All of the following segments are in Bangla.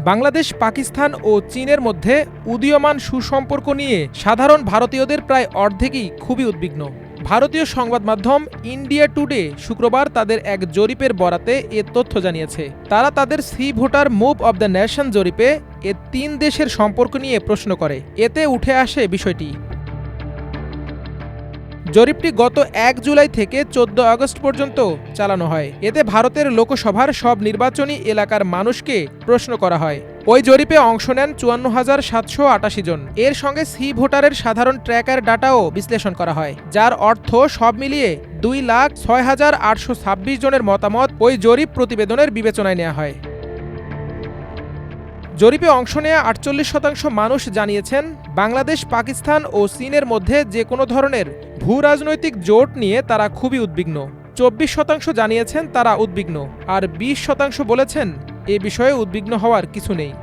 বাংলাদেশ, পাকিস্তান ও চীনের মধ্যে উদীয়মান সুসম্পর্ক নিয়ে সাধারণ ভারতীয়দের প্রায় অর্ধেকই খুবই উদ্বিগ্ন। ভারতীয় সংবাদ মাধ্যম ইন্ডিয়া টুডে শুক্রবার তাদের এক জরিপের বরাতে এ তথ্য জানিয়েছে। তারা তাদের C voter mood of the nation জরিপে এ তিন দেশের সম্পর্ক নিয়ে প্রশ্ন করে। এতে উঠে আসে বিষয়টি। জরিপটি গত ১ জুলাই থেকে ১৪ আগস্ট পর্যন্ত চালানো হয়। এতে ভারতের লোকসভার সব নির্বাচনী এলাকার মানুষকে প্রশ্ন করা হয়। ওই জরিপে অংশ নেন ৫৪,৭৮৮ জন। এর সঙ্গে সি ভোটারের সাধারণ ট্র্যাকার ডাটাও বিশ্লেষণ করা হয়, যার অর্থ সব মিলিয়ে ২,০৬,৮২৬ জনের মতামত ওই জরিপ প্রতিবেদনের বিবেচনায় নেওয়া হয়। জরিপে অংশ নেয়া ৪৮% মানুষ জানিয়েছেন বাংলাদেশ, পাকিস্তান ও চীনের মধ্যে যে কোনো ধরনের ভূ-রাজনৈতিক জোট নিয়ে তারা খুবই উদ্বিগ্ন। ২৪% জানিয়েছেন তারা উদ্বিগ্ন, আর ২০% বলেছেন এ বিষয়ে উদ্বিগ্ন হওয়ার কিছু নেই।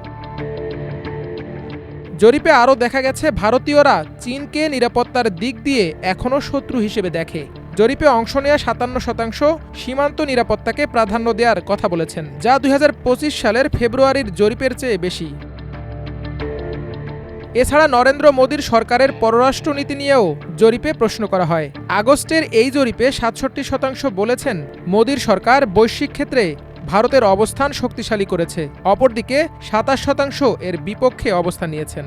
জরিপে আরও দেখা গেছে ভারতীয়রা চীনকে নিরাপত্তার দিক দিয়ে এখনও শত্রু হিসেবে দেখে। জরিপে অংশ নেয়া ৫৭% সীমান্ত নিরাপত্তাকে প্রাধান্য দেওয়ার কথা বলেছেন, যা ২০২৫ সালের ফেব্রুয়ারির জরিপের চেয়ে বেশি। এছাড়া নরেন্দ্র মোদীর সরকারের পররাষ্ট্রনীতি নিয়েও জরিপে প্রশ্ন করা হয়। আগস্টের এই জরিপে ৬৭% বলেছেন মোদীর সরকার বৈশ্বিক ক্ষেত্রে ভারতের অবস্থান শক্তিশালী করেছে। অপরদিকে ২৭% এর বিপক্ষে অবস্থান নিয়েছেন।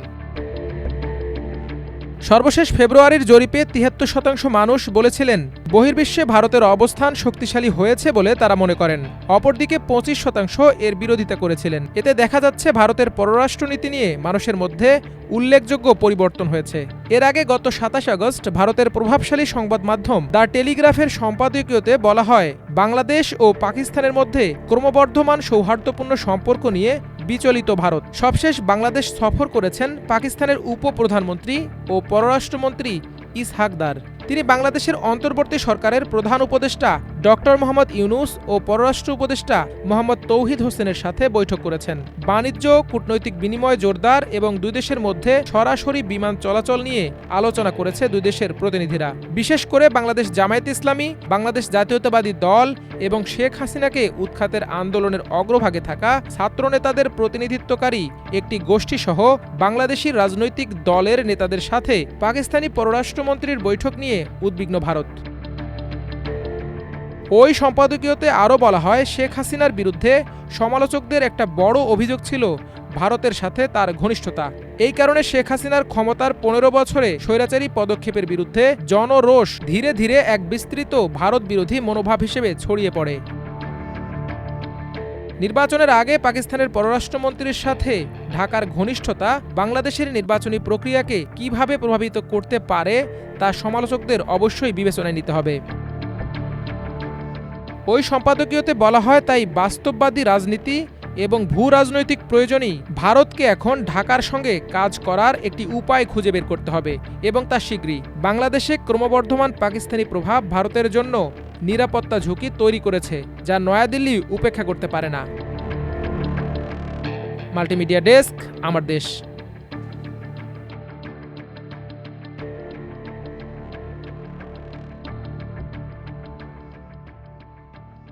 সর্বশেষ ফেব্রুয়ারির জরিপে ৭৩% মানুষ বলেছিলেন বহির্বিশ্বে ভারতের অবস্থান শক্তিশালী হয়েছে বলে তারা মনে করেন। অপরদিকে ২৫% এর বিরোধিতা করেছিলেন। এতে দেখা যাচ্ছে ভারতের পররাষ্ট্রনীতি নিয়ে মানুষের মধ্যে উল্লেখযোগ্য পরিবর্তন হয়েছে। এর আগে গত ২৭ আগস্ট ভারতের প্রভাবশালী সংবাদ মাধ্যম দ্য টেলিগ্রাফের সম্পাদকীয়তে বলা হয় বাংলাদেশ ও পাকিস্তানের মধ্যে ক্রমবর্ধমান সৌহার্দ্যপূর্ণ সম্পর্ক নিয়ে বিচলিত ভারত। সবশেষ বাংলাদেশ সফর করেছেন পাকিস্তানের উপপ্রধানমন্ত্রী ও পররাষ্ট্রমন্ত্রী ইসহাক দার। তিনি বাংলাদেশের অন্তর্বর্তী সরকারের প্রধান উপদেষ্টা ডক্টর মোহাম্মদ ইউনুস ও পররাষ্ট্র উপদেষ্টা মোহাম্মদ তৌহিদ হোসেনের সাথে বৈঠক করেছেন। বাণিজ্য, কূটনৈতিক বিনিময় জোরদার এবং দুই দেশের মধ্যে সরাসরি বিমান চলাচল নিয়ে আলোচনা করেছে দুই দেশের প্রতিনিধিরা। বিশেষ করে বাংলাদেশ জামায়াতে ইসলামী, বাংলাদেশ জাতীয়তাবাদী দল এবং শেখ হাসিনাকে উৎখাতের আন্দোলনের অগ্রভাগে থাকা ছাত্রনেতাদের প্রতিনিধিত্বকারী একটি গোষ্ঠীসহ বাংলাদেশি রাজনৈতিক দলের নেতাদের সাথে পাকিস্তানি পররাষ্ট্রমন্ত্রীর বৈঠক নিয়ে উদ্বিগ্ন ভারত। ওই সম্পাদকীয়তে আরও বলা হয় শেখ হাসিনার বিরুদ্ধে সমালোচকদের একটা বড় অভিযোগ ছিল ভারতের সাথে তার ঘনিষ্ঠতা। এই কারণে শেখ হাসিনার ক্ষমতার ১৫ বছরে স্বৈরাচারী পদক্ষেপের বিরুদ্ধে জনরোষ ধীরে ধীরে এক বিস্তৃত ভারত বিরোধী মনোভাব হিসেবে ছড়িয়ে পড়ে। নির্বাচনের আগে পাকিস্তানের পররাষ্ট্রমন্ত্রীর সাথে ঢাকার ঘনিষ্ঠতা বাংলাদেশের নির্বাচনী প্রক্রিয়াকে কিভাবে প্রভাবিত করতে পারে তা সমালোচকদের অবশ্যই বিবেচনায় নিতে হবে। ওই সম্পাদকীয়তে বলা হয় তাই বাস্তববাদী রাজনীতি এবং ভূ রাজনৈতিক প্রয়োজনেই ভারতকে এখন ঢাকার সঙ্গে কাজ করার একটি উপায় খুঁজে বের করতে হবে এবং তা শীঘ্রই। বাংলাদেশে ক্রমবর্ধমান পাকিস্তানি প্রভাব ভারতের জন্য নিরাপত্তা ঝুঁকি তৈরি করেছে, যা নয়াদিল্লি উপেক্ষা করতে পারে না। মাল্টিমিডিয়া ডেস্ক, আমার দেশ।